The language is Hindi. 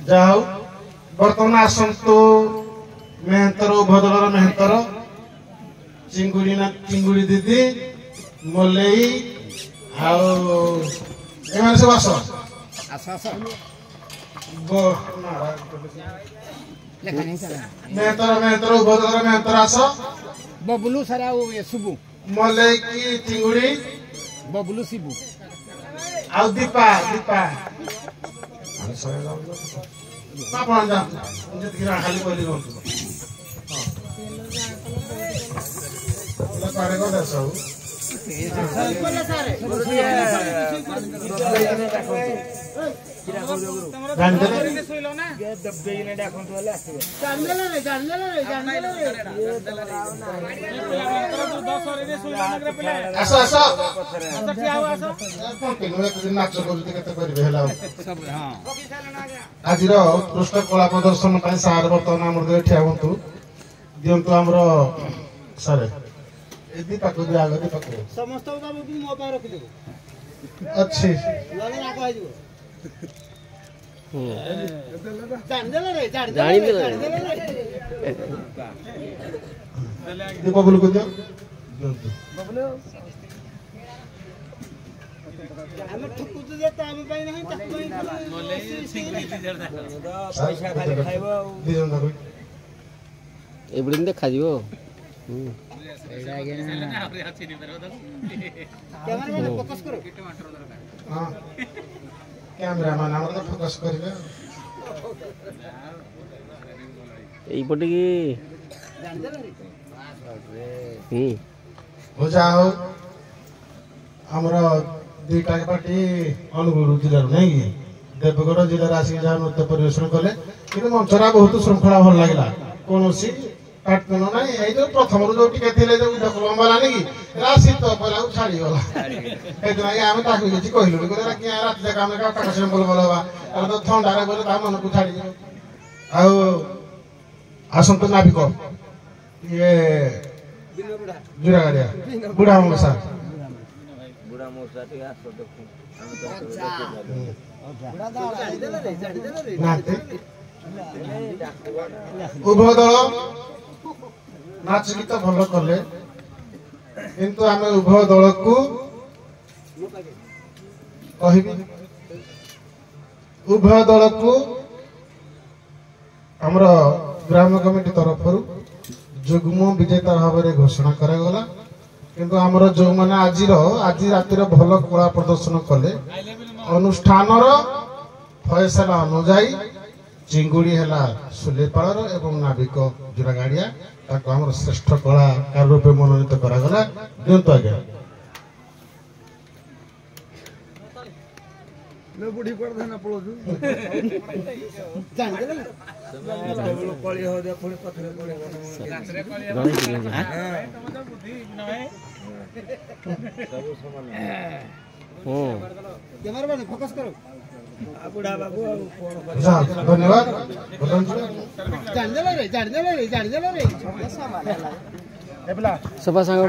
ଯାହା ହଉ ବର୍ତ୍ତମାନ ଆସନ୍ତୁ ମେହେନ୍ତର ଉଭୟ ଦଳର ମେହେନ୍ତର ଚିଙ୍ଗୁଡି ଦିଦି ମଲେଇ ଆଉ ଏମାନେ ସବୁ ଆସ ମେହେନ୍ତର ଉଭୟ ଦଳର ମେହେନ୍ତର ଆସ बबलू सर शिबू मलेई की चिंगुड़ी बबलू शिबू आउ दीपा खाली बोली आज उत्कृष्ट कला प्रदर्शन सार बर्तमान आम ठिया हूँ दिंतु आमर सारे अच्छी बबलू को दियो देखा कैमरामैन तो फोकस करेंगे এইপটে কি हो जाओ हमर दुईटा पार्टी अनुगुरु जिल्ला नहीं देवगढ़ जिले आसिक जहाँ नृत्य परिवेशन कले कि मंचरा बहुत श्रृंखला भल लगे कौन काटपेन ना ये प्रथम जो टे लंबा लानी कि शीत पहला छाड़ी गला आम कहलु रात जाक आम सिंबल भल हवा तो थंडा गले मन को छाड़ी आसतु नाविक ये जुरा गाड़िया बुढ़ा मौसा उभय दल नाच गीत भल कले किंतु आम उभय दल को उभय दल को आमर ग्राम कमिटी तरफ जुग्म विजेता भाव में घोषणा करागला किंतु आमर जो मैंने आज राति भल कला प्रदर्शन कले अनुष्ठान फैसला अनुजाई चिंगुड़ी है सुलेपाड़ एवं नाविक जुरागाड़िया आम श्रेष्ठ कलाकार रूपे मनोनीत करागला दिंतु आज्ञा बुढ़ी कर देना पड़ो फोकस करो बुढ़ा बाबू धन्यवाद सफा सांग